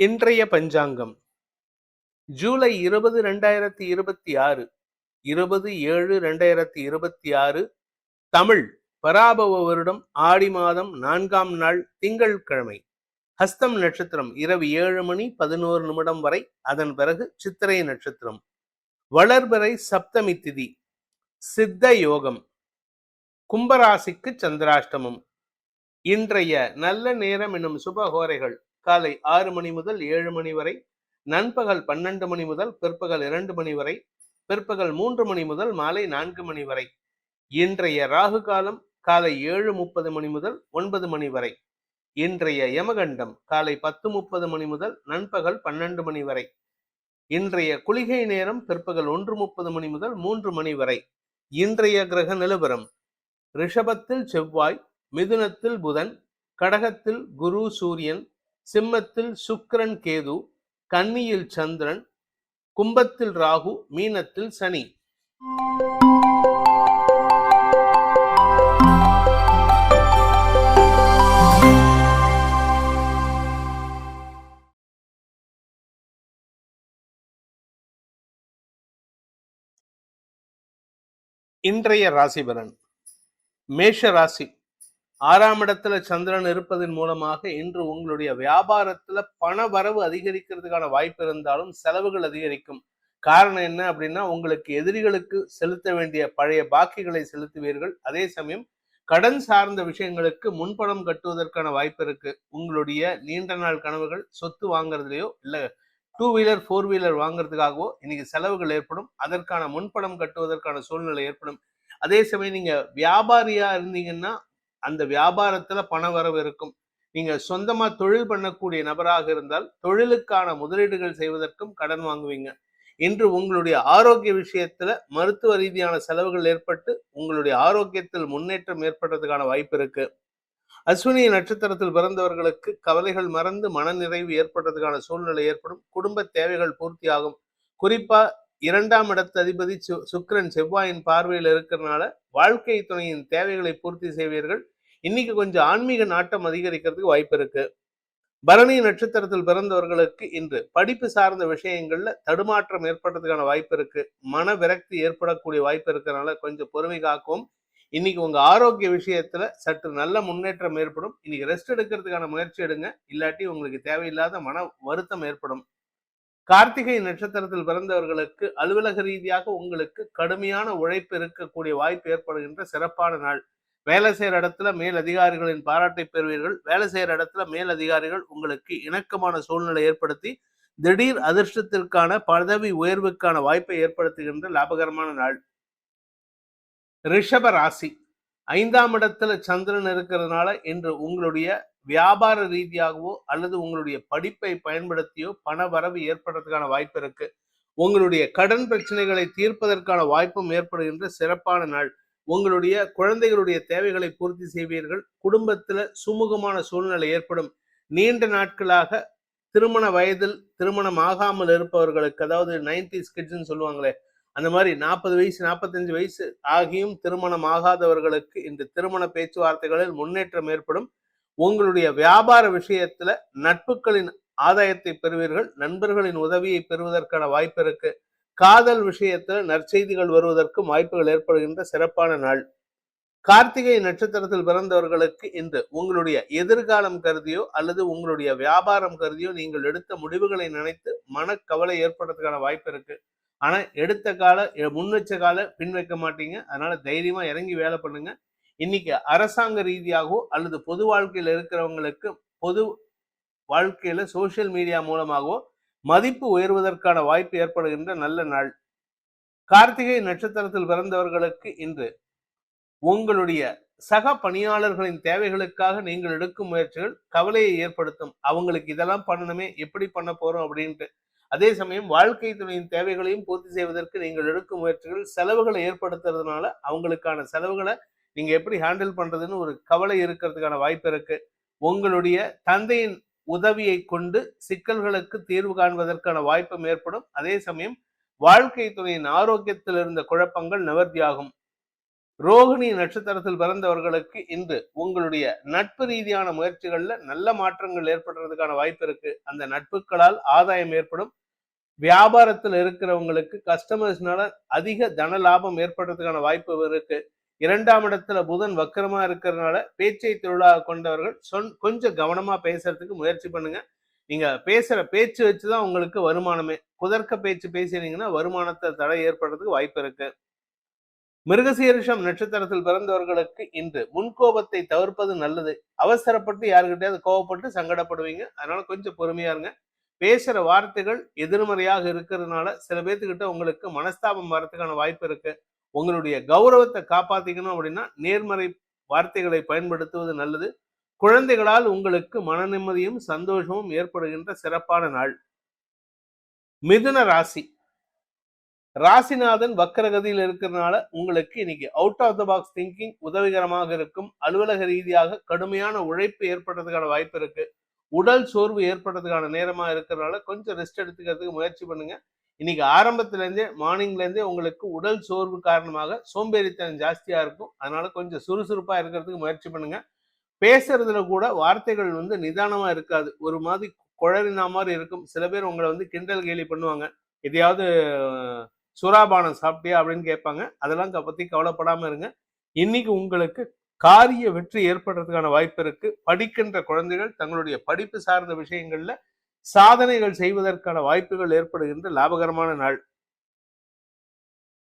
இன்றைய பஞ்சாங்கம் ஜூலை 20, 2026, 20/7/2026, தமிழ் பராபவ வருடம் ஆடி மாதம் 4ஆம் நாள் திங்கட்கிழமை. ஹஸ்தம் நட்சத்திரம் இரவு 7 மணி 11 நிமிடம் வரை, அதன் பிறகு சித்திரை நட்சத்திரம். வளர்பிறை சப்தமி திதி. சித்த யோகம். கும்பராசிக்கு சந்திராஷ்டமம். இன்றைய நல்ல நேரம் என்னும் சுபகோரைகள் காலை 6 மணி முதல் 7 மணி வரை, நண்பகல் 12 மணி முதல் பிற்பகல் 2 மணி வரை, பிற்பகல் 3 மணி முதல் மாலை 4 மணி வரை. இன்றைய ராகு காலம் காலை 7:30 மணி முதல் 9 மணி வரை. இன்றைய யமகண்டம் காலை 10:30 மணி முதல் நண்பகல் 12 மணி வரை. இன்றைய குளிகை நேரம் பிற்பகல் 1:30 மணி முதல் 3 மணி வரை. இன்றைய கிரக நிலவரம்: ரிஷபத்தில் செவ்வாய், மிதுனத்தில் புதன், கடகத்தில் குரு சூரியன், சிம்மத்தில் சுக்கிரன் கேது, கன்னியில் சந்திரன், கும்பத்தில் ராகு, மீனத்தில் சனி. இன்றைய ராசிபலன். மேஷ ராசி. 6ஆம் இடத்துல சந்திரன் இருப்பதன் மூலமாக இன்று உங்களுடைய வியாபாரத்துல பண வரவு அதிகரிக்கிறதுக்கான வாய்ப்பு இருந்தாலும் செலவுகள் அதிகரிக்கும். காரணம் என்ன அப்படின்னா, உங்களுக்கு எதிரிகளுக்கு செலுத்த வேண்டிய பழைய பாக்கிகளை செலுத்துவீர்கள். அதே சமயம் கடன் சார்ந்த விஷயங்களுக்கு முன்பணம் கட்டுவதற்கான வாய்ப்பு இருக்கு. உங்களுடைய நீண்ட நாள் கனவுகள் சொத்து வாங்குறதுலயோ இல்ல 2 வீலர் 4 வீலர் வாங்குறதுக்காகவோ இன்னைக்கு செலவுகள் ஏற்படும். அதற்கான முன்பணம் கட்டுவதற்கான சூழ்நிலை ஏற்படும். அதே சமயம் நீங்க வியாபாரியா இருந்தீங்கன்னா அந்த வியாபாரத்துல பண வரவு இருக்கும். நீங்க சொந்தமா தொழில் பண்ணக்கூடிய நபராக இருந்தால் தொழிலுக்கான முதலீடுகள் செய்வதற்கும் கடன் வாங்குவீங்க. இன்று உங்களுடைய ஆரோக்கிய விஷயத்துல மருத்துவ ரீதியான செலவுகள் ஏற்பட்டு உங்களுடைய ஆரோக்கியத்தில் முன்னேற்றம் ஏற்படுறதுக்கான வாய்ப்பு இருக்கு. அஸ்வினி நட்சத்திரத்தில் பிறந்தவர்களுக்கு கவலைகள் மறந்து மனநிறைவு ஏற்படுறதுக்கான சூழ்நிலை ஏற்படும். குடும்ப தேவைகள் பூர்த்தியாகும். குறிப்பா 2ஆம் இடத்து அதிபதி சுக்கிரன் செவ்வாயின் பார்வையில் இருக்கிறதுனால வாழ்க்கை துணையின் தேவைகளை பூர்த்தி செய்வீர்கள். இன்னைக்கு கொஞ்சம் ஆன்மீக நாட்டம் அதிகரிக்கிறதுக்கு வாய்ப்பு இருக்கு. பரணி நட்சத்திரத்தில் பிறந்தவர்களுக்கு இன்று படிப்பு சார்ந்த விஷயங்கள்ல தடுமாற்றம் ஏற்படுறதுக்கான வாய்ப்பு இருக்கு. மன விரக்தி ஏற்படக்கூடிய வாய்ப்பு இருக்கிறதுனால கொஞ்சம் பொறுமை காக்கும். இன்னைக்கு உங்க ஆரோக்கிய விஷயத்துல சற்று நல்ல முன்னேற்றம் ஏற்படும். இன்னைக்கு ரெஸ்ட் எடுக்கிறதுக்கான முயற்சி எடுங்க, இல்லாட்டி உங்களுக்கு தேவையில்லாத மன வருத்தம் ஏற்படும். கார்த்திகை நட்சத்திரத்தில் பிறந்தவர்களுக்கு அலுவலக ரீதியாக உங்களுக்கு கடுமையான உழைப்பு இருக்கக்கூடிய வாய்ப்பு ஏற்படுகின்ற சிறப்பான நாள். வேலை செய்யற இடத்துல மேல் அதிகாரிகளின் பாராட்டை பெறுவீர்கள். வேலை செய்யற இடத்துல மேல் அதிகாரிகள் உங்களுக்கு இணக்கமான சூழ்நிலை ஏற்படுத்தி திடீர் அதிர்ஷ்டத்திற்கான பதவி உயர்வுக்கான வாய்ப்பை ஏற்படுத்துகின்ற லாபகரமான நாள். ரிஷப ராசி. 5ஆம் இடத்துல சந்திரன் இருக்கிறதுனால இன்று உங்களுடைய வியாபார ரீதியாகவோ அல்லது உங்களுடைய படிப்பை பயன்படுத்தியோ பண வரவு ஏற்படுறதுக்கான வாய்ப்பு இருக்கு. உங்களுடைய கடன் பிரச்சனைகளை தீர்ப்பதற்கான வாய்ப்பும் ஏற்படுகின்ற சிறப்பான நாள். உங்களுடைய குழந்தைகளுடைய தேவைகளை பூர்த்தி செய்வீர்கள். குடும்பத்துல சுமூகமான சூழ்நிலை ஏற்படும். நீண்ட நாட்களாக திருமண வயதில் திருமணம் ஆகாமல் இருப்பவர்களுக்கு, அதாவது 90s கிட்ஸ்ன்னு சொல்லுவாங்களே, அந்த மாதிரி 40 வயசு 45 வயசு ஆகியும் திருமணம் ஆகாதவர்களுக்கு இந்த திருமண பேச்சுவார்த்தைகளில் முன்னேற்றம் ஏற்படும். உங்களுடைய வியாபார விஷயத்துல நட்புகளின் ஆதாயத்தை பெறுவீர்கள். நண்பர்களின் உதவியை பெறுவதற்கான வாய்ப்பு இருக்கு. காதல் விஷயத்துல நற்செய்திகள் வருவதற்கும் வாய்ப்புகள் ஏற்படுகின்ற சிறப்பான நாள். கார்த்திகை நட்சத்திரத்தில் பிறந்தவர்களுக்கு இன்று உங்களுடைய எதிர்காலம் கருதியோ அல்லது உங்களுடைய வியாபாரம் கருதியோ நீங்கள் எடுத்த முடிவுகளை நினைத்து மனக்கவலை ஏற்படுறதுக்கான வாய்ப்பு இருக்கு. ஆனா எடுத்த கால முன் வச்ச கால பின் வைக்க மாட்டீங்க. அதனால தைரியமா இறங்கி வேலை பண்ணுங்க. இன்னைக்கு அரசாங்க ரீதியாகவோ அல்லது பொது வாழ்க்கையில இருக்கிறவங்களுக்கு பொது வாழ்க்கையில சோசியல் மீடியா மூலமாகவோ மதிப்பு உயர்வதற்கான வாய்ப்பு ஏற்படுகின்ற நல்ல நாள். கார்த்திகை நட்சத்திரத்தில் பிறந்தவர்களுக்கு இன்று உங்களுடைய சக பணியாளர்களின் தேவைகளுக்காக நீங்கள் எடுக்கும் முயற்சிகள் கவலையை ஏற்படுத்தும். அவங்களுக்கு இதெல்லாம் பண்ணணுமே, எப்படி பண்ண போறோம் அப்படின்ட்டு. அதே சமயம் வாழ்க்கை துணையின் தேவைகளையும் பூர்த்தி செய்வதற்கு நீங்கள் எடுக்கும் முயற்சிகள் செலவுகளை ஏற்படுத்துறதுனால அவங்களுக்கான செலவுகளை நீங்க எப்படி ஹேண்டில் பண்றதுன்னு ஒரு கவலை இருக்கிறதுக்கான வாய்ப்பு இருக்கு. உங்களுடைய தந்தையின் உதவியை கொண்டு சிக்கல்களுக்கு தீர்வு காண்பதற்கான வாய்ப்பும் ஏற்படும். அதே சமயம் வாழ்க்கை துணையின் ஆரோக்கியத்தில் இருந்த குழப்பங்கள் நிவர்த்தியாகும். ரோகிணி நட்சத்திரத்தில் பிறந்தவர்களுக்கு இன்று உங்களுடைய நட்பு ரீதியான முயற்சிகள்ல நல்ல மாற்றங்கள் ஏற்படுறதுக்கான வாய்ப்பு இருக்கு. அந்த நட்புகளால் ஆதாயம் ஏற்படும். வியாபாரத்தில் இருக்கிறவங்களுக்கு கஸ்டமர்ஸ்னால அதிக தன லாபம் ஏற்படுறதுக்கான வாய்ப்பு இருக்கு. 2ஆம் இடத்துல புதன் வக்கரமா இருக்கிறதுனால பேச்சை தொழிலாக கொண்டவர்கள் கொஞ்சம் கவனமா பேசுறதுக்கு முயற்சி பண்ணுங்க. நீங்க பேசுற பேச்சு வச்சுதான் உங்களுக்கு வருமானமே. குதர்க்க பேச்சு பேசினீங்கன்னா வருமானத்தை தடை ஏற்படுறதுக்கு வாய்ப்பு இருக்கு. மிருகசீரிஷம் நட்சத்திரத்தில் பிறந்தவர்களுக்கு இன்று முன்கோபத்தை தவிர்ப்பது நல்லது. அவசரப்பட்டு யாருக்கிட்டையாவது கோபப்பட்டு சங்கடப்படுவீங்க. அதனால கொஞ்சம் பொறுமையா இருங்க. பேசுற வார்த்தைகள் எதிர்மறையாக இருக்கிறதுனால சில பேர்த்துக்கிட்ட உங்களுக்கு மனஸ்தாபம் வரதுக்கான வாய்ப்பு இருக்கு. உங்களுடைய கௌரவத்தை காப்பாத்திக்கணும் அப்படின்னா நேர்மறை வார்த்தைகளை பயன்படுத்துவது நல்லது. குழந்தைகளால் உங்களுக்கு மன நிம்மதியும் சந்தோஷமும் ஏற்படுகின்ற சிறப்பான நாள். மிதுன ராசி. ராசிநாதன் வக்கரகதியில் இருக்கிறதுனால உங்களுக்கு இன்னைக்கு out of the box thinking உதவிகரமாக இருக்கும். அலுவலக ரீதியாக கடுமையான உழைப்பு ஏற்படுறதுக்கான வாய்ப்பு இருக்கு. உடல் சோர்வு ஏற்படுறதுக்கான நேரமா இருக்கிறதுனால கொஞ்சம் ரெஸ்ட் எடுத்துக்கிறதுக்கு முயற்சி பண்ணுங்க. இன்னைக்கு ஆரம்பத்திலேருந்தே மார்னிங்லேருந்தே உங்களுக்கு உடல் சோர்வு காரணமாக சோம்பேறித்தனம் ஜாஸ்தியா இருக்கும். அதனால கொஞ்சம் சுறுசுறுப்பா இருக்கிறதுக்கு முயற்சி பண்ணுங்க. பேசுறதுல கூட வார்த்தைகள் நிதானமா இருக்காது. ஒரு மாதிரி குழறினா மாதிரி இருக்கும். சில பேர் உங்களை கிண்டல் கேலி பண்ணுவாங்க. எதையாவது சுறாபானம் சாப்பிட்டியா அப்படின்னு கேட்பாங்க. அதெல்லாம் பத்தி கவலைப்படாம இருங்க. இன்னைக்கு உங்களுக்கு காரிய வெற்றி ஏற்படுறதுக்கான வாய்ப்பு இருக்கு. படிக்கின்ற குழந்தைகள் தங்களுடைய படிப்பு சார்ந்த விஷயங்கள்ல சாதனைகள் செய்வதற்கான வாய்ப்புகள் ஏற்படுகின்ற லாபகரமான நாள்.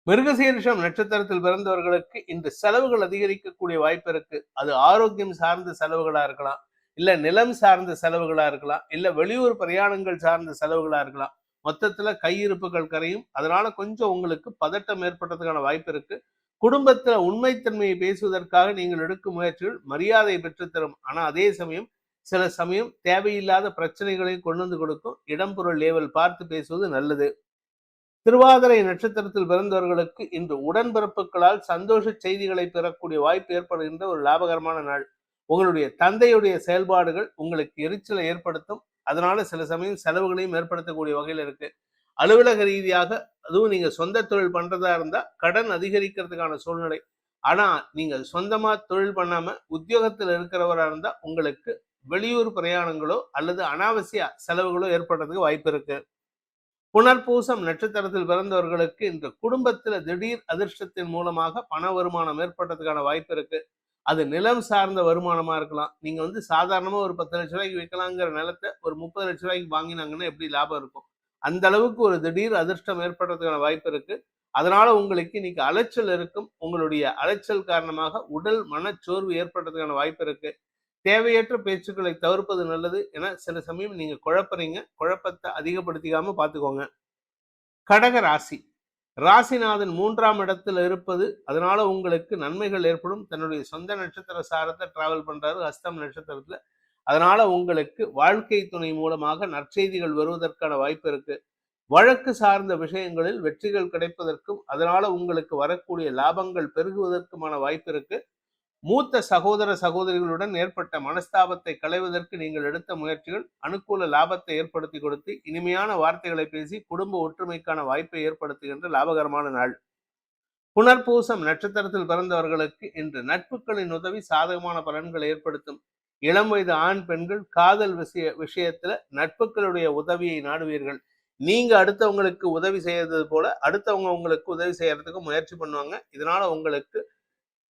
மிருகசீரிஷம் நட்சத்திரத்தில் பிறந்தவர்களுக்கு இன்று செலவுகள் அதிகரிக்கக்கூடிய வாய்ப்பு இருக்கு. அது ஆரோக்கியம் சார்ந்த செலவுகளா இருக்கலாம், இல்ல நிலம் சார்ந்த செலவுகளா இருக்கலாம், இல்ல வெளியூர் பிரயாணங்கள் சார்ந்த செலவுகளா இருக்கலாம். மொத்தத்துல கையிருப்புகள் கரையும். அதனால கொஞ்சம் உங்களுக்கு பதட்டம் ஏற்படுறதுக்கான வாய்ப்பு இருக்கு. குடும்பத்துல உண்மைத்தன்மையை பேசுவதற்காக நீங்கள் எடுக்கும் முயற்சிகள் மரியாதை பெற்றுத்தரும். ஆனா அதே சமயம் சில சமயம் தேவையில்லாத பிரச்சனைகளையும் கொண்டு வந்து கொடுக்கும். இடம்பொருள் லேவல் பார்த்து பேசுவது நல்லது. திருவாதிரை நட்சத்திரத்தில் பிறந்தவர்களுக்கு இன்று உடன்பிறப்புகளால் சந்தோஷ செய்திகளை பெறக்கூடிய வாய்ப்பு ஏற்படுகின்ற ஒரு லாபகரமான நாள். உங்களுடைய தந்தையுடைய செயல்பாடுகள் உங்களுக்கு எரிச்சலை ஏற்படுத்தும். அதனால சில சமயம் செலவுகளையும் ஏற்படுத்தக்கூடிய வகையில் இருக்கு. அலுவலக ரீதியாக அதுவும் நீங்க சொந்த தொழில் பண்றதா இருந்தா கடன் அதிகரிக்கிறதுக்கான சூழ்நிலை. ஆனா நீங்க சொந்தமா தொழில் பண்ணாம உத்தியோகத்தில் இருக்கிறவரா இருந்தா உங்களுக்கு வெளியூர் பிரயாணங்களோ அல்லது அனாவசிய செலவுகளோ ஏற்படுறதுக்கு வாய்ப்பு இருக்கு. புனர்பூசம் நட்சத்திரத்தில் பிறந்தவர்களுக்கு இந்த குடும்பத்துல திடீர் அதிர்ஷ்டத்தின் மூலமாக பண வருமானம் ஏற்படுறதுக்கான வாய்ப்பு இருக்கு. அது நிலம் சார்ந்த வருமானமா இருக்கலாம். நீங்க சாதாரணமா ஒரு 10 லட்ச ரூபாய்க்கு விற்கலாங்கிற நிலத்தை ஒரு 30 லட்ச ரூபாய்க்கு வாங்கினாங்கன்னா எப்படி லாபம் இருக்கும்? அந்த அளவுக்கு ஒரு திடீர் அதிர்ஷ்டம் ஏற்படுறதுக்கான வாய்ப்பு இருக்கு. அதனால உங்களுக்கு இன்னைக்கு அலைச்சல் இருக்கும். உங்களுடைய அலைச்சல் காரணமாக உடல் மனச்சோர்வு ஏற்படுறதுக்கான வாய்ப்பு இருக்கு. தேவையற்ற பேச்சுக்களை தவிர்ப்பது நல்லது. ஏன்னா சில சமயம் நீங்க குழப்பறீங்க. குழப்பத்தை அதிகப்படுத்திக்காம பார்த்துக்கோங்க. கடக ராசி. ராசிநாதன் 3ஆம் இடத்துல இருப்பது அதனால உங்களுக்கு நன்மைகள் ஏற்படும். தன்னுடைய சொந்த நட்சத்திர சாரத்தை டிராவல் பண்றாரு ஹஸ்தம் நட்சத்திரத்துல. அதனால உங்களுக்கு வாழ்க்கை துணை மூலமாக நற்செய்திகள் வருவதற்கான வாய்ப்பு இருக்கு. வழக்கு சார்ந்த விஷயங்களில் வெற்றிகள் கிடைப்பதற்கும் அதனால உங்களுக்கு வரக்கூடிய லாபங்கள் பெருகுவதற்குமான வாய்ப்பு இருக்கு. மூத்த சகோதர சகோதரிகளுடன் ஏற்பட்ட மனஸ்தாபத்தை களைவதற்கு நீங்கள் எடுத்த முயற்சிகள் அனுகூல லாபத்தை ஏற்படுத்தி கொடுத்து இனிமையான வார்த்தைகளை பேசி குடும்ப ஒற்றுமைக்கான வாய்ப்பை ஏற்படுத்துகின்ற லாபகரமான நாள். புனர்பூசம் நட்சத்திரத்தில் பிறந்தவர்களுக்கு இன்று நட்புகளின் உதவி சாதகமான பலன்களை ஏற்படுத்தும். இளம் வயது ஆண் பெண்கள் காதல் விஷயத்துல நட்புகளுடைய உதவியை நாடுவீர்கள். நீங்க அடுத்தவங்களுக்கு உதவி செய்யறது போல அடுத்தவங்க உங்களுக்கு உதவி செய்யறதுக்கு முயற்சி பண்ணுவாங்க. இதனால உங்களுக்கு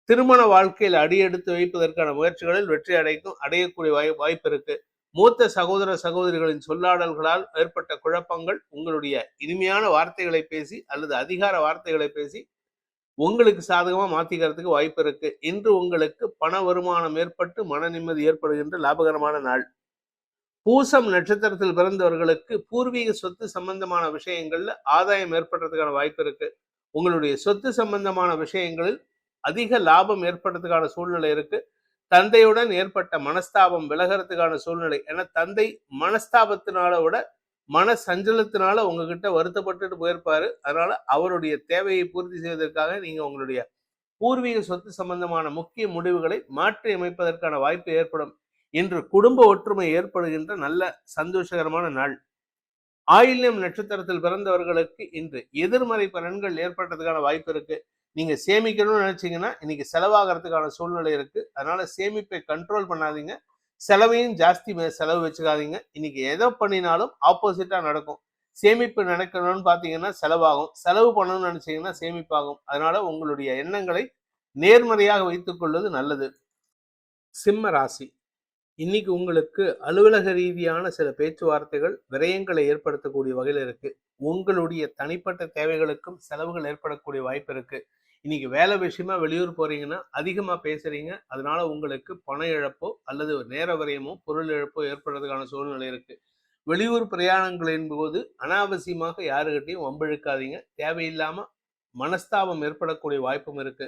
திருமண வாழ்க்கையில் அடியெடுத்து வைப்பதற்கான முயற்சிகளில் வெற்றி அடையக்கூடிய வாய்ப்பு இருக்கு. மூத்த சகோதர சகோதரிகளின் சொல்லாடல்களால் ஏற்பட்ட குழப்பங்கள் உங்களுடைய இனிமையான வார்த்தைகளை பேசி அல்லது அதிகார வார்த்தைகளை பேசி உங்களுக்கு சாதகமா மாத்திக்கிறதுக்கு வாய்ப்பு இருக்கு. இன்று உங்களுக்கு பண வருமானம் ஏற்பட்டு மன நிம்மதி ஏற்படுகின்ற லாபகரமான நாள். பூசம் நட்சத்திரத்தில் பிறந்தவர்களுக்கு பூர்வீக சொத்து சம்பந்தமான விஷயங்கள்ல ஆதாயம் ஏற்படுறதுக்கான வாய்ப்பு இருக்கு. உங்களுடைய சொத்து சம்பந்தமான விஷயங்களில் அதிக லாபம் ஏற்படுறதுக்கான சூழ்நிலை இருக்கு. தந்தையுடன் ஏற்பட்ட மனஸ்தாபம் விலகிறதுக்கான சூழ்நிலை. ஏன்னா தந்தை மனஸ்தாபத்தினால விட மன சஞ்சலத்தினால உங்ககிட்ட வருத்தப்பட்டுட்டு போயிருப்பாரு. அதனால அவருடைய தேவையை பூர்த்தி செய்வதற்காக நீங்க உங்களுடைய பூர்வீக சொத்து சம்பந்தமான முக்கிய முடிவுகளை மாற்றி அமைப்பதற்கான வாய்ப்பு ஏற்படும். இன்று குடும்ப ஒற்றுமை ஏற்படுகின்ற நல்ல சந்தோஷகரமான நாள். ஆயில்யம் நட்சத்திரத்தில் பிறந்தவர்களுக்கு இன்று எதிர்மறை பலன்கள் ஏற்பட்டதுக்கான வாய்ப்பு இருக்கு. நீங்க சேமிக்கணும்னு நினைச்சீங்கன்னா இன்னைக்கு செலவாகிறதுக்கான சூழ்நிலை இருக்கு. அதனால சேமிப்பை கண்ட்ரோல் பண்ணாதீங்க. செலவையும் ஜாஸ்தி செலவு வச்சுக்காதீங்க. இன்னைக்கு எதை பண்ணினாலும் ஆப்போசிட்டா நடக்கும். சேமிப்பு நடக்கணும்னு பாத்தீங்கன்னா செலவாகும், செலவு பண்ணணும்னு நினைச்சீங்கன்னா சேமிப்பாகும். அதனால உங்களுடைய எண்ணங்களை நேர்மறையாக வைத்துக் கொள்வது நல்லது. சிம்ம ராசி, இன்னைக்கு உங்களுக்கு அலுவலக ரீதியான சில பேச்சுவார்த்தைகள் விரயங்களை ஏற்படுத்தக்கூடிய வகையில் இருக்கு. உங்களுடைய தனிப்பட்ட தேவைகளுக்கும் செலவுகள் ஏற்படக்கூடிய வாய்ப்பு இருக்கு. இன்னைக்கு வேலை விஷயமா வெளியூர் போறீங்கன்னா அதிகமா பேசுறீங்க. அதனால உங்களுக்கு பண இழப்போ அல்லது நேர விரயமோ பொருள் இழப்போ ஏற்படுறதுக்கான சூழ்நிலை இருக்கு. வெளியூர் பிரயாணங்களின் போது அனாவசியமாக யாருகிட்டையும் வம்பிழுக்காதீங்க. தேவையில்லாம மனஸ்தாபம் ஏற்படக்கூடிய வாய்ப்பும் இருக்கு.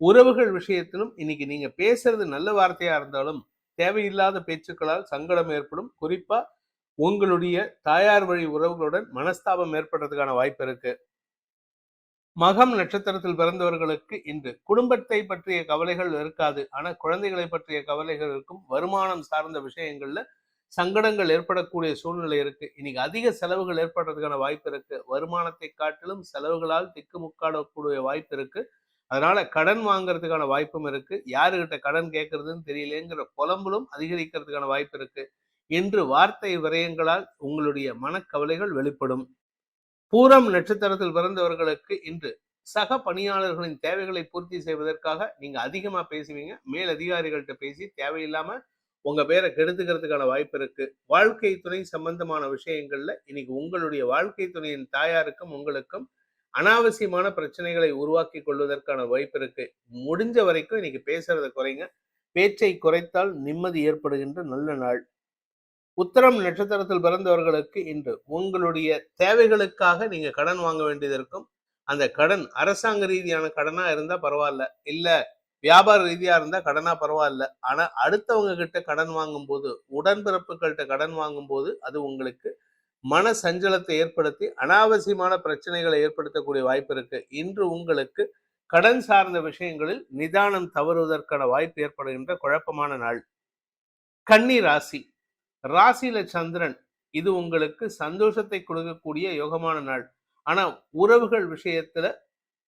உறவுகள் விஷயத்திலும் இன்னைக்கு நீங்க பேசுறது நல்ல வார்த்தையா இருந்தாலும் தேவையில்லாத பேச்சுக்களால் சங்கடம் ஏற்படும். குறிப்பா உங்களுடைய தாயார் வழி உறவுகளுடன் மனஸ்தாபம் ஏற்படுறதுக்கான வாய்ப்பு இருக்கு. மகம் நட்சத்திரத்தில் பிறந்தவர்களுக்கு இன்று குடும்பத்தை பற்றிய கவலைகள் இருக்காது. ஆனா குழந்தைகளை பற்றிய கவலைகள் இருக்கும். வருமானம் சார்ந்த விஷயங்கள்ல சங்கடங்கள் ஏற்படக்கூடிய சூழ்நிலை இருக்கு. இன்னைக்கு அதிக செலவுகள் ஏற்படுறதுக்கான வாய்ப்பு இருக்கு. வருமானத்தை காட்டிலும் செலவுகளால் திக்குமுக்காடக்கூடிய வாய்ப்பு இருக்கு. அதனால கடன் வாங்குறதுக்கான வாய்ப்பும் இருக்கு. யாருகிட்ட கடன் கேட்கறதுன்னு தெரியலேங்கிற புலம்பலும் அதிகரிக்கிறதுக்கான வாய்ப்பு இருக்கு. இன்று வார்த்தை விரயங்களால் உங்களுடைய மனக்கவலைகள் வெளிப்படும். பூரம் நட்சத்திரத்தில் பிறந்தவர்களுக்கு இன்று சக பணியாளர்களின் தேவைகளை பூர்த்தி செய்வதற்காக நீங்க அதிகமா பேசுவீங்க. மேல் அதிகாரிகள்கிட்ட பேசி தேவையில்லாம உங்க பேரை கெடுத்துக்கிறதுக்கான வாய்ப்பு இருக்கு. வாழ்க்கை துணை சம்பந்தமான விஷயங்கள்ல இன்னைக்கு உங்களுடைய வாழ்க்கை துணையின் தாயாருக்கும் உங்களுக்கும் அனாவசியமான பிரச்சனைகளை உருவாக்கி கொள்வதற்கான வாய்ப்பு இருக்கு. முடிஞ்ச வரைக்கும் இன்னைக்கு பேசுறத குறைங்க. பேச்சை குறைத்தால் நிம்மதி ஏற்படுகின்ற நல்ல நாள். உத்திரம் நட்சத்திரத்தில் பிறந்தவர்களுக்கு இன்று உங்களுடைய தேவைகளுக்காக நீங்க கடன் வாங்க வேண்டியது இருக்கும். அந்த கடன் அரசாங்க ரீதியான கடனா இருந்தா பரவாயில்ல, இல்ல வியாபார ரீதியா இருந்தா கடனா பரவாயில்ல. ஆனா அடுத்தவங்க கிட்ட கடன் வாங்கும் போது, உடன்பிறப்புகள்கிட்ட கடன் வாங்கும் போது அது உங்களுக்கு மன சஞ்சலத்தை ஏற்படுத்தி அனாவசியமான பிரச்சனைகளை ஏற்படுத்தக்கூடிய வாய்ப்பு இருக்கு. இன்று உங்களுக்கு கடன் சார்ந்த விஷயங்களில் நிதானம் தவறுவதற்கான வாய்ப்பு ஏற்படுகின்ற குழப்பமான நாள். கன்னி ராசி, ராசியில சந்திரன், இது உங்களுக்கு சந்தோஷத்தை கொடுக்கக்கூடிய யோகமான நாள். ஆனா உறவுகள் விஷயத்துல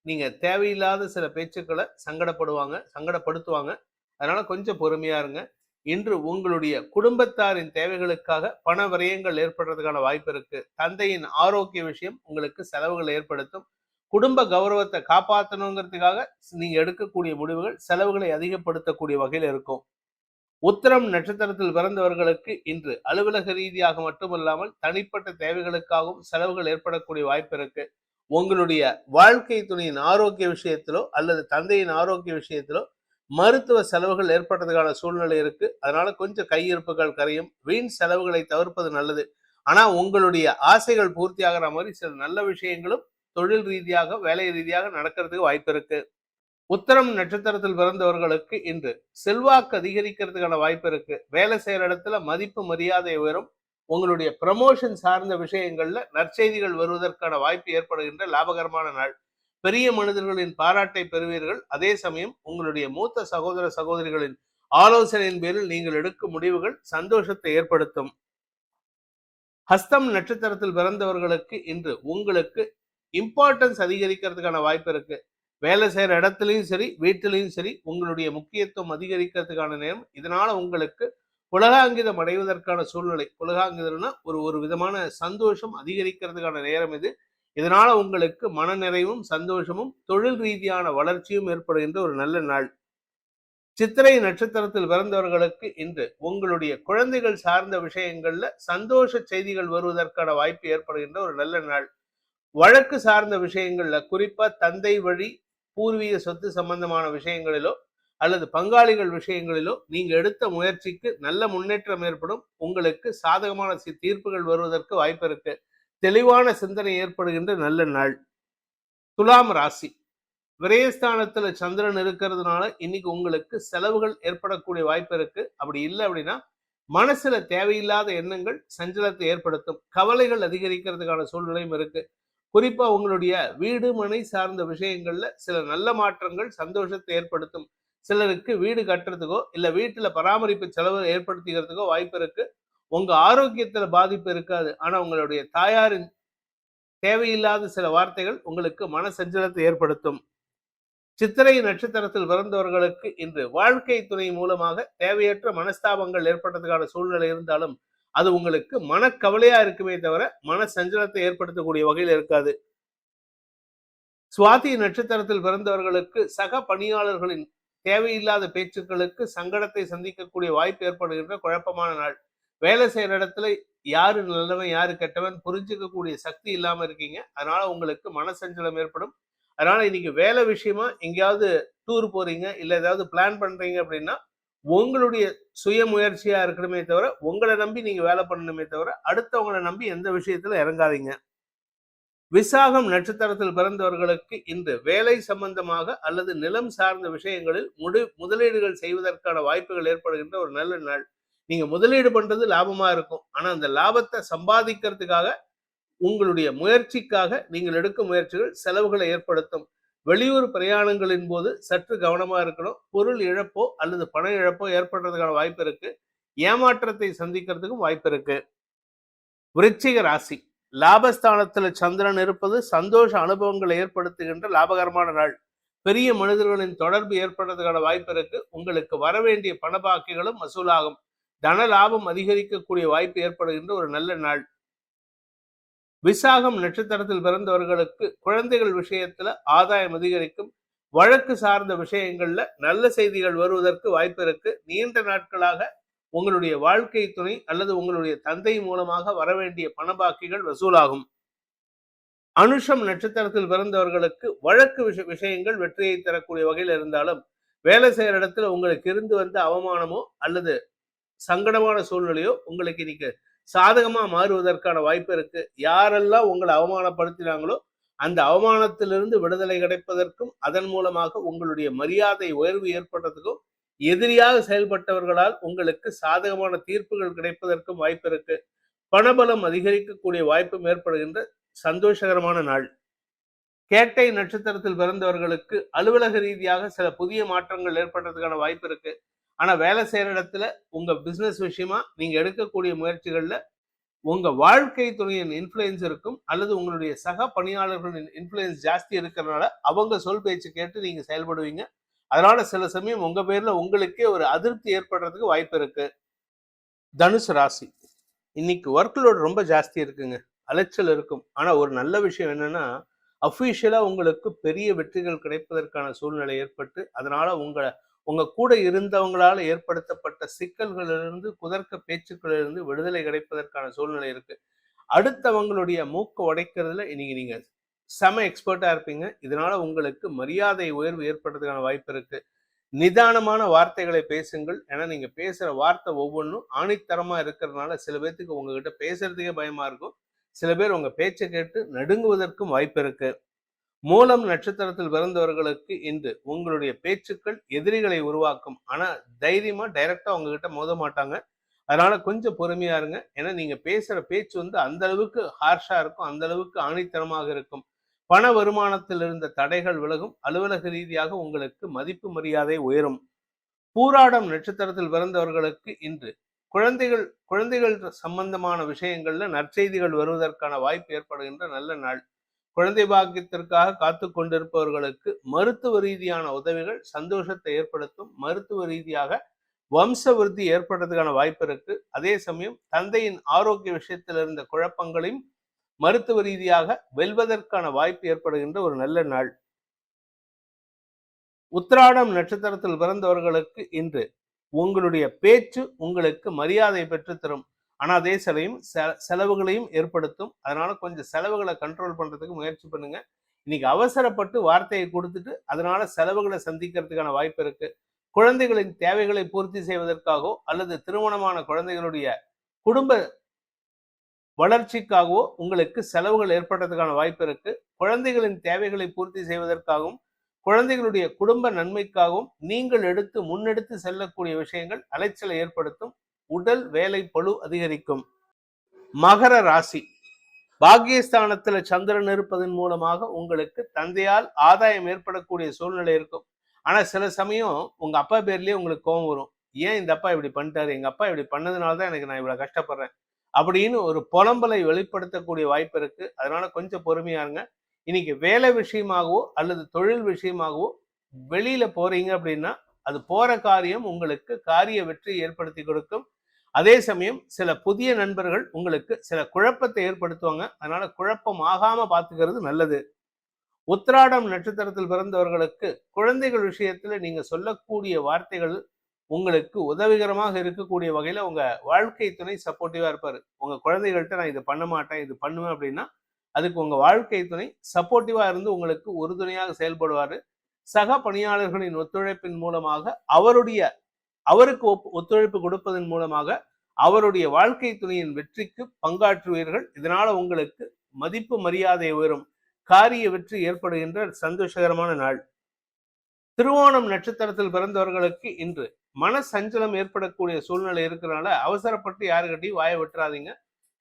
நீங்க தேவையில்லாத சில பேச்சுக்களை சங்கடப்படுத்துவாங்க. அதனால கொஞ்சம் பொறுமையா இருங்க. இன்று உங்களுடைய குடும்பத்தாரின் தேவைகளுக்காக பண விரயங்கள் ஏற்படுறதுக்கான வாய்ப்பு இருக்கு. தந்தையின் ஆரோக்கிய விஷயம் உங்களுக்கு செலவுகள் ஏற்படுத்தும். குடும்ப கௌரவத்தை காப்பாற்றணுங்கிறதுக்காக நீங்க எடுக்கக்கூடிய முடிவுகள் செலவுகளை அதிகப்படுத்தக்கூடிய வகையில் இருக்கும். உத்திரம் நட்சத்திரத்தில் பிறந்தவர்களுக்கு இன்று அலுவலக ரீதியாக மட்டுமல்லாமல் தனிப்பட்ட தேவைகளுக்காகவும் செலவுகள் ஏற்படக்கூடிய வாய்ப்பு இருக்கு. உங்களுடைய வாழ்க்கை துணையின் ஆரோக்கிய விஷயத்திலோ அல்லது தந்தையின் ஆரோக்கிய விஷயத்திலோ மருத்துவ செலவுகள் ஏற்படுறதுக்கான சூழ்நிலை இருக்கு. அதனால கொஞ்சம் கையிருப்புகள் கரையும். வீண் செலவுகளை தவிர்ப்பது நல்லது. ஆனா உங்களுடைய ஆசைகள் பூர்த்தி ஆகிற மாதிரி சில நல்ல விஷயங்களும் தொழில் ரீதியாக வேலை ரீதியாக நடக்கிறதுக்கு வாய்ப்பு இருக்கு. உத்திரம் நட்சத்திரத்தில் பிறந்தவர்களுக்கு இன்று செல்வாக்கு அதிகரிக்கிறதுக்கான வாய்ப்பு இருக்கு. வேலை செய்யற இடத்துல மதிப்பு மரியாதை உயரும். உங்களுடைய ப்ரமோஷன் சார்ந்த விஷயங்கள்ல நற்செய்திகள் வருவதற்கான வாய்ப்பு ஏற்படுகின்ற லாபகரமான நாள். பெரிய மனிதர்களின் பாராட்டை பெறுவீர்கள். அதே சமயம் உங்களுடைய மூத்த சகோதர சகோதரிகளின் ஆலோசனையின் பேரில் நீங்கள் எடுக்கும் முடிவுகள் சந்தோஷத்தை ஏற்படுத்தும். ஹஸ்தம் நட்சத்திரத்தில் பிறந்தவர்களுக்கு இன்று உங்களுக்கு இம்பார்ட்டன்ஸ் அதிகரிக்கிறதுக்கான வாய்ப்பு இருக்கு. வேலை செய்யற இடத்துலையும் சரி வீட்டிலையும் சரி உங்களுடைய முக்கியத்துவம் அதிகரிக்கிறதுக்கான நேரம். இதனால உங்களுக்கு புலகாங்கிதம் அடைவதற்கான சூழ்நிலை. புலகாங்கிதம்னா ஒரு விதமான சந்தோஷம் அதிகரிக்கிறதுக்கான நேரம் இது. இதனால உங்களுக்கு மன நிறைவும் சந்தோஷமும் தொழில் ரீதியான வளர்ச்சியும் ஏற்படுகின்ற ஒரு நல்ல நாள். சித்திரை நட்சத்திரத்தில் பிறந்தவர்களுக்கு இன்று உங்களுடைய குழந்தைகள் சார்ந்த விஷயங்கள்ல சந்தோஷ செய்திகள் வருவதற்கான வாய்ப்பு ஏற்படுகின்ற ஒரு நல்ல நாள். வழக்கு சார்ந்த விஷயங்கள்ல குறிப்பா தந்தை வழி பூர்வீக சொத்து சம்பந்தமான விஷயங்களிலோ அல்லது பங்காளிகள் விஷயங்களிலோ நீங்க எடுத்த முயற்சிக்கு நல்ல முன்னேற்றம் ஏற்படும். உங்களுக்கு சாதகமான தீர்ப்புகள் வருவதற்கு வாய்ப்பு இருக்கு. தெளிவான சிந்தனை ஏற்படுகின்ற நல்ல நாள். துலாம் ராசி, விரயஸ்தானத்துல சந்திரன் இருக்கிறதுனால இன்னைக்கு உங்களுக்கு செலவுகள் ஏற்படக்கூடிய வாய்ப்பு இருக்கு. அப்படி இல்லை அப்படின்னா மனசுல தேவையில்லாத எண்ணங்கள் சஞ்சலத்தை ஏற்படுத்தும். கவலைகள் அதிகரிக்கிறதுக்கான சூழ்நிலையும் இருக்கு. குறிப்பா உங்களுடைய வீடு மனை சார்ந்த விஷயங்கள்ல சில நல்ல மாற்றங்கள் சந்தோஷத்தை ஏற்படுத்தும். சிலருக்கு வீடு கட்டுறதுக்கோ இல்ல வீட்டுல பராமரிப்பு செலவு ஏற்படுத்திக்கிறதுக்கோ வாய்ப்பு இருக்கு. உங்க ஆரோக்கியத்துல பாதிப்பு இருக்காது. ஆனா உங்களுடைய தாயாரின் தேவையில்லாத சில வார்த்தைகள் உங்களுக்கு மன சஞ்சலத்தை ஏற்படுத்தும். சித்திரை நட்சத்திரத்தில் பிறந்தவர்களுக்கு இன்று வாழ்க்கை துணை மூலமாக தேவையற்ற மனஸ்தாபங்கள் ஏற்பட்டதுக்கான சூழ்நிலை இருந்தாலும் அது உங்களுக்கு மனக்கவலையா இருக்குமே தவிர மன சஞ்சலத்தை ஏற்படுத்தக்கூடிய வகையில் இருக்காது. சுவாதி நட்சத்திரத்தில் பிறந்தவர்களுக்கு சக பணியாளர்களின் தேவையில்லாத பேச்சுக்களுக்கு சங்கடத்தை சந்திக்கக்கூடிய வாய்ப்பு ஏற்படுகின்ற குழப்பமான நாள். வேலை செய்யற இடத்துல யாரு நல்லவன் யாரு கெட்டவன் புரிஞ்சுக்கக்கூடிய சக்தி இல்லாம இருக்கீங்க. அதனால உங்களுக்கு மனசஞ்சலம் ஏற்படும். அதனால இன்னைக்கு வேலை விஷயமா எங்கேயாவது டூர் போறீங்க இல்ல ஏதாவது பிளான் பண்றீங்க அப்படின்னா உங்களுடைய சுய முயற்சியா இருக்கணுமே தவிர உங்களை நம்பி நீங்க வேலை பண்ணணுமே தவிர அடுத்தவங்களை நம்பி எந்த விஷயத்துல இறங்காதீங்க. விசாகம் நட்சத்திரத்தில் பிறந்தவர்களுக்கு இன்று வேலை சம்பந்தமாக அல்லது நிலம் சார்ந்த விஷயங்களில் முதலீடுகள் செய்வதற்கான வாய்ப்புகள் ஏற்படுகின்ற ஒரு நல்ல நாள். நீங்க முதலீடு பண்றது லாபமா இருக்கும். ஆனா அந்த லாபத்தை சம்பாதிக்கிறதுக்காக உங்களுடைய முயற்சிக்காக நீங்கள் எடுக்கும் முயற்சிகள் செலவுகளை ஏற்படுத்தும். வெளியூர் பிரயாணங்களின் போது சற்று கவனமா இருக்கணும். பொருள் இழப்போ அல்லது பண இழப்போ ஏற்படுறதுக்கான வாய்ப்பு இருக்கு. ஏமாற்றத்தை சந்திக்கிறதுக்கும் வாய்ப்பு இருக்கு. விருச்சிக ராசி. லாபஸ்தானத்துல சந்திரன் இருப்பது சந்தோஷ அனுபவங்களை ஏற்படுத்துகின்ற லாபகரமான நாள். பெரிய மனிதர்களின் தொடர்பு ஏற்படுறதுக்கான வாய்ப்பு இருக்கு. உங்களுக்கு வரவேண்டிய பண பாக்கிகளும் வசூலாகும். தன லாபம் அதிகரிக்கக்கூடிய வாய்ப்பு ஏற்படுகின்ற ஒரு நல்ல நாள். விசாகம் நட்சத்திரத்தில் பிறந்தவர்களுக்கு குழந்தைகள் விஷயத்துல ஆதாயம் அதிகரிக்கும். வழக்கு சார்ந்த விஷயங்கள்ல நல்ல செய்திகள் வருவதற்கு வாய்ப்பு இருக்கு. நீண்ட நாட்களாக உங்களுடைய வாழ்க்கை துணை அல்லது உங்களுடைய தந்தை மூலமாக வரவேண்டிய பணபாக்கிகள் வசூலாகும். அனுஷம் நட்சத்திரத்தில் பிறந்தவர்களுக்கு வழக்கு விஷயங்கள் வெற்றியை தரக்கூடிய வகையில் இருந்தாலும் வேலை செய்யற இடத்துல உங்களுக்கு இருந்து வந்த அவமானமோ அல்லது சங்கடமான சூழ்நிலையோ உங்களுக்கு இன்னைக்கு சாதகமா மாறுவதற்கான வாய்ப்பு இருக்கு. யாரெல்லாம் உங்களை அவமானப்படுத்தினாங்களோ அந்த அவமானத்திலிருந்து விடுதலை கிடைப்பதற்கும் அதன் மூலமாக உங்களுடைய மரியாதை உயர்வு ஏற்படுறதுக்கும் எதிரியாக செயல்பட்டவர்களால் உங்களுக்கு சாதகமான தீர்ப்புகள் கிடைப்பதற்கும் வாய்ப்பு இருக்கு. பணபலம் அதிகரிக்கக்கூடிய வாய்ப்பும் ஏற்படுகின்ற சந்தோஷகரமான நாள். கேட்டை நட்சத்திரத்தில் பிறந்தவர்களுக்கு அலுவலக ரீதியாக சில புதிய மாற்றங்கள் ஏற்படுறதுக்கான வாய்ப்பு இருக்கு. ஆனா வேலை செய்யற இடத்துல உங்க பிசினஸ் விஷயமா நீங்க எடுக்கக்கூடிய முயற்சிகள்ல உங்க வாழ்க்கை துணையின் இன்ஃப்ளூயன்ஸ் இருக்கும் அல்லது உங்களுடைய சக பணியாளர்களின் இன்ஃப்ளூயன்ஸ் ஜாஸ்தி இருக்கிறதுனால அவங்க சொல் பேச்சு கேட்டு நீங்க செயல்படுவீங்க. அதனால சில சமயம் உங்க பேர்ல உங்களுக்கே ஒரு அதிருப்தி ஏற்படுறதுக்கு வாய்ப்பு இருக்கு. தனுசு ராசி. இன்னைக்கு ஒர்க் லோட் ரொம்ப ஜாஸ்தி இருக்குங்க. அலைச்சல் இருக்கும். ஆனா ஒரு நல்ல விஷயம் என்னன்னா அஃபிஷியலா உங்களுக்கு பெரிய வெற்றிகள் கிடைப்பதற்கான சூழ்நிலை ஏற்பட்டு அதனால உங்க கூட இருந்தவங்களால ஏற்படுத்தப்பட்ட சிக்கல்களிலிருந்து குதர்க்க பேச்சுக்களிலிருந்து விடுதலை கிடைப்பதற்கான சூழ்நிலை இருக்கு. அடுத்தவங்களுடைய மூக்க உடைக்கிறதுல இன்னைக்கு நீங்க செம எக்ஸ்பர்ட்டா இருப்பீங்க. இதனால உங்களுக்கு மரியாதை உயர்வு ஏற்படுறதுக்கான வாய்ப்பு இருக்கு. நிதானமான வார்த்தைகளை பேசுங்கள். ஏன்னா நீங்க பேசுற வார்த்தை ஒவ்வொன்றும் ஆணித்தரமா இருக்கிறதுனால சில பேர்த்துக்கு உங்ககிட்ட பேசுறதுக்கே பயமா இருக்கும். சில பேர் உங்க பேச்சை கேட்டு நடுங்குவதற்கும் வாய்ப்பு இருக்கு. மூலம் நட்சத்திரத்தில் பிறந்தவர்களுக்கு இன்று உங்களுடைய பேச்சுக்கள் எதிரிகளை உருவாக்கும். ஆனா தைரியமா டைரக்டா உங்ககிட்ட மோத மாட்டாங்க. அதனால கொஞ்சம் பொறுமையா இருங்க. ஏன்னா நீங்க பேசுற பேச்சு அந்த அளவுக்கு ஹார்ஷா இருக்கும், அந்த அளவுக்கு ஆணித்தனமாக இருக்கும். பண வருமானத்தில் இருந்த தடைகள் விலகும். அலுவலக ரீதியாக உங்களுக்கு மதிப்பு மரியாதை உயரும். பூராடம் நட்சத்திரத்தில் பிறந்தவர்களுக்கு இன்று குழந்தைகள் சம்பந்தமான விஷயங்கள்ல நற்செய்திகள் வருவதற்கான வாய்ப்பு ஏற்படுகின்ற நல்ல நாள். குழந்தை பாக்கியத்திற்காக காத்து கொண்டிருப்பவர்களுக்கு மருத்துவ ரீதியான உதவிகள் சந்தோஷத்தை ஏற்படுத்தும். மருத்துவ ரீதியாக வம்ச விருத்தி ஏற்படுறதுக்கான வாய்ப்பு இருக்கு. அதே சமயம் தந்தையின் ஆரோக்கிய விஷயத்தில் இருந்த குழப்பங்களையும் மருத்துவ ரீதியாக வெல்வதற்கான வாய்ப்பு ஏற்படுகின்ற ஒரு நல்ல நாள். உத்திராடம் நட்சத்திரத்தில் பிறந்தவர்களுக்கு இன்று உங்களுடைய பேச்சு உங்களுக்கு மரியாதை பெற்று தரும். ஆனா அதே செலவுகளையும் ஏற்படுத்தும். அதனால கொஞ்சம் செலவுகளை கண்ட்ரோல் பண்றதுக்கு முயற்சி பண்ணுங்க. இன்னைக்கு அவசரப்பட்டு வார்த்தையை கொடுத்துட்டு அதனால செலவுகளை சந்திக்கிறதுக்கான வாய்ப்பு இருக்கு. குழந்தைகளின் தேவைகளை பூர்த்தி செய்வதற்காகவோ அல்லது திருமணமான குழந்தைகளுடைய குடும்ப வளர்ச்சிக்காகவோ உங்களுக்கு செலவுகள் ஏற்படுறதுக்கான வாய்ப்பு இருக்கு. குழந்தைகளின் தேவைகளை பூர்த்தி செய்வதற்காகவும் குழந்தைகளுடைய குடும்ப நன்மைக்காகவும் நீங்கள் முன்னெடுத்து செல்லக்கூடிய விஷயங்கள் அலைச்சலை ஏற்படுத்தும். உடல் வேலை பளு அதிகரிக்கும். மகர ராசி. பாக்கியஸ்தானத்துல சந்திரன் இருப்பதன் மூலமாக உங்களுக்கு தந்தையால் ஆதாயம் ஏற்படக்கூடிய சூழ்நிலை இருக்கும். ஆனா சில சமயம் உங்க அப்பா பேர்லயே உங்களுக்கு கோபம் வரும். ஏன் இந்த அப்பா இப்படி பண்ணிட்டாரு, எங்க அப்பா இப்படி பண்ணதுனாலதான் எனக்கு நான் இவ்வளவு கஷ்டப்படுறேன் அப்படின்னு ஒரு புலம்பலை வெளிப்படுத்தக்கூடிய வாய்ப்பு இருக்கு. அதனால கொஞ்சம் பொறுமையா இருங்க. இன்னைக்கு வேலை விஷயமாகவோ அல்லது தொழில் விஷயமாகவோ வெளியில போறீங்க அப்படின்னா அது போற காரியம் உங்களுக்கு காரிய வெற்றி ஏற்படுத்தி கொடுக்கும். அதே சமயம் சில புதிய நண்பர்கள் உங்களுக்கு சில குழப்பத்தை ஏற்படுத்துவாங்க. அதனால குழப்பம் ஆகாம பாத்துக்கிறது நல்லது. உத்திராடம் நட்சத்திரத்தில் பிறந்தவர்களுக்கு குழந்தைகள் விஷயத்துல நீங்க சொல்லக்கூடிய வார்த்தைகள் உங்களுக்கு உதவிகரமாக இருக்கக்கூடிய வகையில உங்க வாழ்க்கை துணை சப்போர்ட்டிவா இருப்பாரு. உங்க குழந்தைகள்கிட்ட நான் இது பண்ண மாட்டேன், இது பண்ணுவேன் அப்படின்னா அதுக்கு உங்க வாழ்க்கை துணை சப்போர்ட்டிவா இருந்து உங்களுக்கு உறுதுணையாக செயல்படுவாரு. சக பணியாளர்களின் ஒத்துழைப்பின் மூலமாக அவருக்கு ஒத்துழைப்பு கொடுப்பதன் மூலமாக அவருடைய வாழ்க்கை துணையின் வெற்றிக்கு பங்காற்றுவீர்கள். இதனால உங்களுக்கு மதிப்பு மரியாதை உயரும், காரிய வெற்றி ஏற்படுகின்ற சந்தோஷகரமான நாள். திருவோணம் நட்சத்திரத்தில் பிறந்தவர்களுக்கு இன்று மன சஞ்சலம் ஏற்படக்கூடிய சூழ்நிலை இருக்கிறனால அவசரப்பட்டு யாருக்கிட்டையும் வாயை விட்டுறாதீங்க.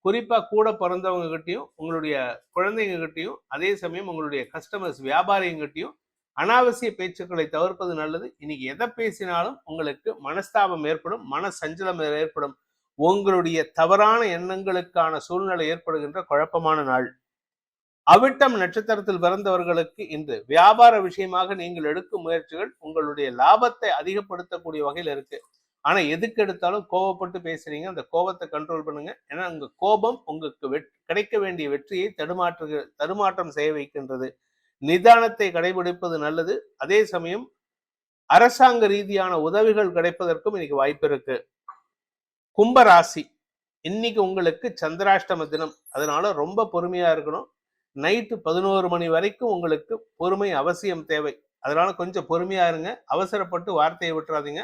குறிப்பா கூட பிறந்தவங்க கிட்டையும் உங்களுடைய குழந்தைங்க கிட்டையும் அதே சமயம் உங்களுடைய கஸ்டமர்ஸ் வியாபாரிகிட்டையும் அனாவசிய பேச்சுக்களை தவிர்ப்பது நல்லது. இன்னைக்கு எதை பேசினாலும் உங்களுக்கு மனஸ்தாபம் ஏற்படும், மன சஞ்சலம் ஏற்படும். உங்களுடைய தவறான எண்ணங்களுக்கான சூழ்நிலை ஏற்படுகின்ற குழப்பமான நாள். அவிட்டம் நட்சத்திரத்தில் பிறந்தவர்களுக்கு இன்று வியாபார விஷயமாக நீங்கள் எடுக்கும் முயற்சிகள் உங்களுடைய லாபத்தை அதிகப்படுத்தக்கூடிய வகையில் இருக்கு. ஆனா எதுக்கு எடுத்தாலும் கோபப்பட்டு பேசுறீங்க. அந்த கோபத்தை கண்ட்ரோல் பண்ணுங்க. ஏன்னா உங்க கோபம் உங்களுக்கு கிடைக்க வேண்டிய வெற்றியை தடுமாற்றம் செய்ய வைக்கின்றது. நிதானத்தை கடைபிடிப்பது நல்லது. அதே சமயம் அரசாங்க ரீதியான உதவிகள் கிடைப்பதற்கும் இன்னைக்கு வாய்ப்பு இருக்கு. கும்பராசி, இன்னைக்கு உங்களுக்கு சந்திராஷ்டம தினம். அதனால ரொம்ப பொறுமையா இருக்கணும். நைட்டு 11 மணி வரைக்கும் உங்களுக்கு பொறுமை அவசியம் தேவை. அதனால கொஞ்சம் பொறுமையா இருங்க. அவசரப்பட்டு வார்த்தையை விட்டுறாதீங்க.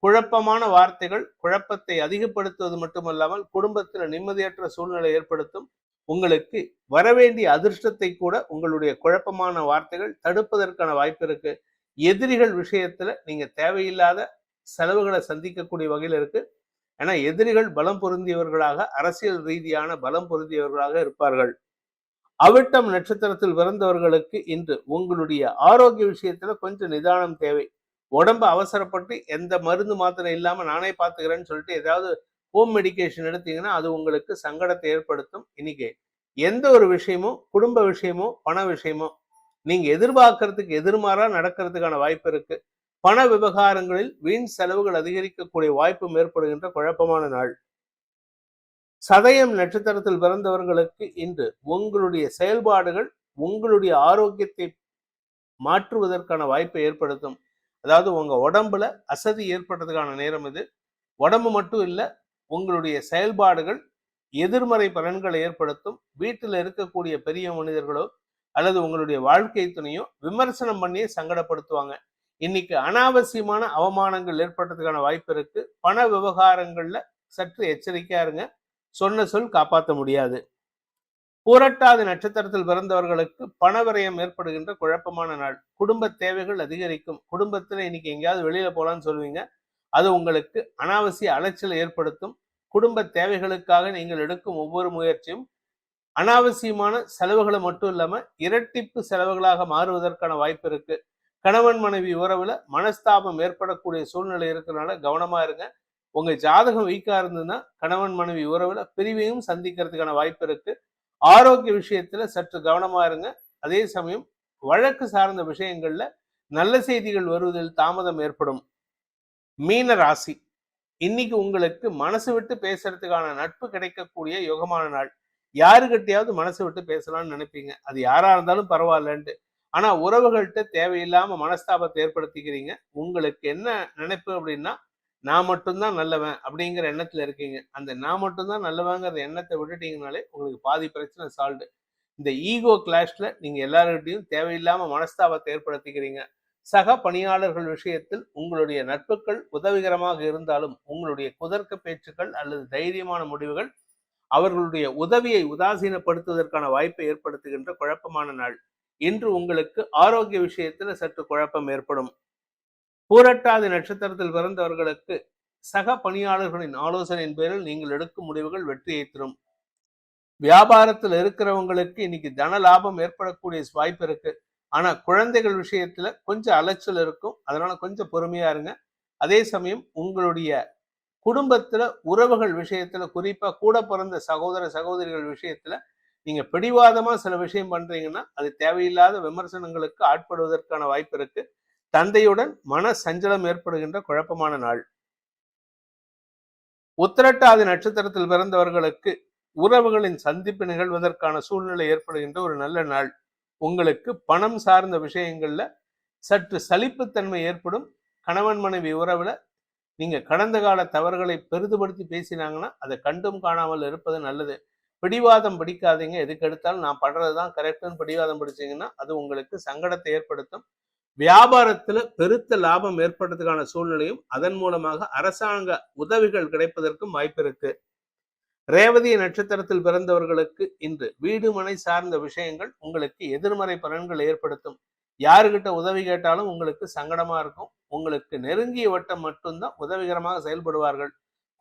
குழப்பமான வார்த்தைகள் குழப்பத்தை அதிகப்படுத்துவது மட்டுமல்லாமல் குடும்பத்தில் நிம்மதியற்ற சூழ்நிலை ஏற்படுத்தும். உங்களுக்கு வரவேண்டிய அதிர்ஷ்டத்தை கூட உங்களுடைய குழப்பமான வார்த்தைகள் தடுப்பதற்கான வாய்ப்பு இருக்கு. எதிரிகள் விஷயத்துல நீங்க தேவையில்லாத செலவுகளை சந்திக்கக்கூடிய வகையில் இருக்கு. ஏன்னா எதிரிகள் பலம் பொருந்தியவர்களாக, அரசியல் ரீதியான பலம் பொருந்தியவர்களாக இருப்பார்கள். அவிட்டம் நட்சத்திரத்தில் பிறந்தவர்களுக்கு இன்று உங்களுடைய ஆரோக்கிய விஷயத்துல கொஞ்சம் நிதானம் தேவை. உடம்பு அவசரப்பட்டு எந்த மருந்து மாத்திரை இல்லாம நானே பாத்துக்கிறேன்னு சொல்லிட்டு ஏதாவது ஹோம் மெடிக்கேஷன் எடுத்தீங்கன்னா அது உங்களுக்கு சங்கடத்தை ஏற்படுத்தும். இன்னைக்கு எந்த ஒரு விஷயமோ, குடும்ப விஷயமோ, பண விஷயமோ நீங்க எதிர்பார்க்கறதுக்கு எதிர்மாறா நடக்கிறதுக்கான வாய்ப்பு இருக்கு. பண விவகாரங்களில் வீண் செலவுகள் அதிகரிக்கக்கூடிய வாய்ப்பும் ஏற்படுகின்ற குழப்பமான நாள். சதயம் நட்சத்திரத்தில் பிறந்தவர்களுக்கு இன்று உங்களுடைய செயல்பாடுகள் உங்களுடைய ஆரோக்கியத்தை மாற்றுவதற்கான வாய்ப்பை ஏற்படுத்தும். அதாவது உங்க உடம்புல அசதி ஏற்படுறதுக்கான நேரம் இது. உடம்பு மட்டும் இல்ல, உங்களுடைய செயல்பாடுகள் எதிர்மறை பலன்களை ஏற்படுத்தும். வீட்டில் இருக்கக்கூடிய பெரிய மனிதர்களோ அல்லது உங்களுடைய வாழ்க்கை துணையோ விமர்சனம் பண்ணியே சங்கடப்படுத்துவாங்க. இன்னைக்கு அனாவசியமான அவமானங்கள் ஏற்படுறதுக்கான வாய்ப்பு இருக்கு. பண விவகாரங்கள்ல சற்று எச்சரிக்கையா இருங்க. சொன்ன சொல் காப்பாற்ற முடியாது. பூரட்டாதி நட்சத்திரத்தில் பிறந்தவர்களுக்கு பணவிரயம் ஏற்படுகின்ற குழப்பமான நாள். குடும்ப தேவைகள் அதிகரிக்கும். குடும்பத்துல இன்னைக்கு எங்கேயாவது வெளியில போலான்னு சொல்லுவீங்க. அது உங்களுக்கு அனாவசிய அலைச்சலை ஏற்படுத்தும். குடும்ப தேவைகளுக்காக நீங்கள் எடுக்கும் ஒவ்வொரு முயற்சியும் அனாவசியமான செலவுகளை மட்டும் இல்லாம இரட்டிப்பு செலவுகளாக மாறுவதற்கான வாய்ப்பு இருக்கு. கணவன் மனைவி உறவுல மனஸ்தாபம் ஏற்படக்கூடிய சூழ்நிலை இருக்கிறதுனால கவனமா இருங்க. உங்க ஜாதகம் வீக்கா இருந்ததுன்னா கணவன் மனைவி உறவுல பிரிவையும் சந்திக்கிறதுக்கான வாய்ப்பு இருக்கு. ஆரோக்கிய விஷயத்துல சற்று கவனமா இருங்க. அதே சமயம் வழக்கு சார்ந்த விஷயங்கள்ல நல்ல செய்திகள் வருவதில் தாமதம் ஏற்படும். மீன ராசி, இன்னைக்கு உங்களுக்கு மனசு விட்டு பேசுறதுக்கான நட்பு கிடைக்கக்கூடிய யோகமான நாள். யாருக்கிட்டையாவது மனசு விட்டு பேசலாம்னு நினைப்பீங்க. அது யாரா இருந்தாலும் பரவாயில்லன்ட்டு. ஆனா உறவுகள்கிட்ட தேவையில்லாம மனஸ்தாபத்தை ஏற்படுத்திக்கிறீங்க. உங்களுக்கு என்ன நினைப்பு அப்படின்னா, நான் மட்டும்தான் நல்லவன் அப்படிங்கிற எண்ணத்துல இருக்கீங்க. அந்த நான் மட்டும்தான் நல்லவங்கிற எண்ணத்தை விட்டுட்டீங்கனாலே உங்களுக்கு பாதி பிரச்சனை சால்வ்டு. இந்த ஈகோ கிளாஷ்ல நீங்க எல்லார்கிட்டையும் தேவையில்லாம மனஸ்தாபத்தை ஏற்படுத்திக்கிறீங்க. சக பணியாளர்கள் விஷயத்தில் உங்களுடைய நட்புகள் உதவிகரமாக இருந்தாலும் உங்களுடைய குதர்க்க பேச்சுக்கள் அல்லது தைரியமான முடிவுகள் அவர்களுடைய உதவியை உதாசீனப்படுத்துவதற்கான வாய்ப்பை ஏற்படுத்துகின்ற குழப்பமான நாள். இன்று உங்களுக்கு ஆரோக்கிய விஷயத்துல சற்று குழப்பம் ஏற்படும். பூரட்டாதி நட்சத்திரத்தில் பிறந்தவர்களுக்கு சக பணியாளர்களின் ஆலோசனையின் பேரில் நீங்கள் எடுக்கும் முடிவுகள் வெற்றியை தரும். வியாபாரத்தில் இருக்கிறவங்களுக்கு இன்னைக்கு தன லாபம் ஏற்படக்கூடிய வாய்ப்பு இருக்கு. ஆனா குழந்தைகள் விஷயத்துல கொஞ்சம் அலைச்சல் இருக்கும். அதனால கொஞ்சம் பொறுமையா இருங்க. அதே சமயம் உங்களுடைய குடும்பத்துல உறவுகள் விஷயத்துல, குறிப்பா கூட பிறந்த சகோதர சகோதரிகள் விஷயத்துல நீங்க பிடிவாதமா சில விஷயம் பண்றீங்கன்னா அது தேவையில்லாத விமர்சனங்களுக்கு ஆட்படுவதற்கான வாய்ப்பு இருக்கு. தந்தையுடன் மன சஞ்சலம் ஏற்படுகின்ற குழப்பமான நாள். உத்திரட்டாதி நட்சத்திரத்தில் பிறந்தவர்களுக்கு உறவுகளின் சந்திப்பு நிகழ்வதற்கான சூழ்நிலை ஏற்படுகின்ற ஒரு நல்ல நாள். உங்களுக்கு பணம் சார்ந்த விஷயங்கள்ல சற்று சலிப்புத்தன்மை ஏற்படும். கணவன் மனைவி உறவுல நீங்க கடந்த கால தவறுகளை பெரிதுபடுத்தி பேசினாங்கன்னா அதை கண்டும் காணாமல் இருப்பது நல்லது. பிடிவாதம் பிடிக்காதீங்க. எதுக்கு எடுத்தாலும் நான் பண்றதுதான் கரெக்ட்னு பிடிவாதம் பிடிச்சீங்கன்னா அது உங்களுக்கு சங்கடத்தை ஏற்படுத்தும். வியாபாரத்துல பெருத்த லாபம் ஏற்படுறதுக்கான சூழ்நிலையும் அதன் மூலமாக அரசாங்க உதவிகள் கிடைப்பதற்கும் வாய்ப்பு இருக்கு. ரேவதி நட்சத்திரத்தில் பிறந்தவர்களுக்கு இன்று வீடு மனை சார்ந்த விஷயங்கள் உங்களுக்கு எதிர்மறை பலன்கள் ஏற்படுத்தும். யாருக்கிட்ட உதவி கேட்டாலும் உங்களுக்கு சங்கடமா இருக்கும். உங்களுக்கு நெருங்கிய வட்டம் மட்டும்தான் உதவிகரமாக செயல்படுவார்கள்.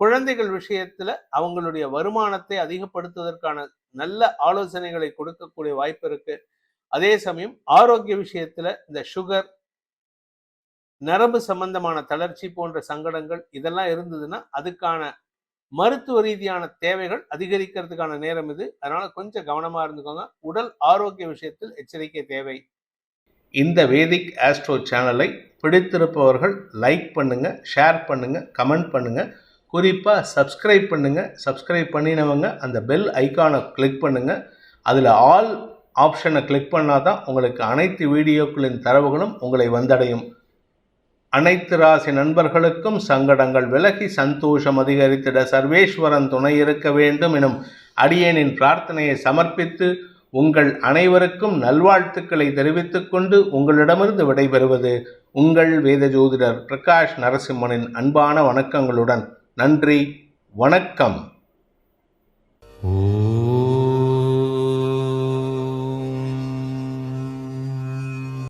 குழந்தைகள் விஷயத்துல அவங்களுடைய வருமானத்தை அதிகப்படுத்துவதற்கான நல்ல ஆலோசனைகளை கொடுக்கக்கூடிய வாய்ப்பு இருக்கு. அதே சமயம் ஆரோக்கிய விஷயத்துல இந்த சுகர், நரம்பு சம்பந்தமான தளர்ச்சி போன்ற சங்கடங்கள் இதெல்லாம் இருந்ததுன்னா அதுக்கான மருத்துவ ரீதியான தேவைகள் அதிகரிக்கிறதுக்கான நேரம் இது. அதனால கொஞ்சம் கவனமா இருந்துக்கோங்க. உடல் ஆரோக்கிய விஷயத்தில் எச்சரிக்கை தேவை. இந்த வேதிக் ஆஸ்ட்ரோ சேனலை பிடித்திருப்பவர்கள் லைக் பண்ணுங்க, ஷேர் பண்ணுங்க, கமெண்ட் பண்ணுங்க. குறிப்பாக சப்ஸ்கிரைப் பண்ணுங்க. சப்ஸ்கிரைப் பண்ணினவங்க அந்த பெல் ஐக்கானை கிளிக் பண்ணுங்க. அதில் ஆல் ஆப்ஷனை கிளிக் பண்ணாதான் உங்களுக்கு அனைத்து வீடியோக்களின் தரவுகளும் உங்களை வந்தடையும். அனைத்து ராசி நண்பர்களுக்கும் சங்கடங்கள் விலகி சந்தோஷம் அதிகரித்திட சர்வேஸ்வரன் துணை இருக்க வேண்டும் எனும் அடியேனின் பிரார்த்தனையை சமர்ப்பித்து உங்கள் அனைவருக்கும் நல்வாழ்த்துக்களை தெரிவித்துக் கொண்டு உங்களிடமிருந்து விடைபெறுவது உங்கள் வேத ஜோதிடர் பிரகாஷ் நரசிம்மனின் அன்பான வணக்கங்களுடன். நன்றி, வணக்கம்.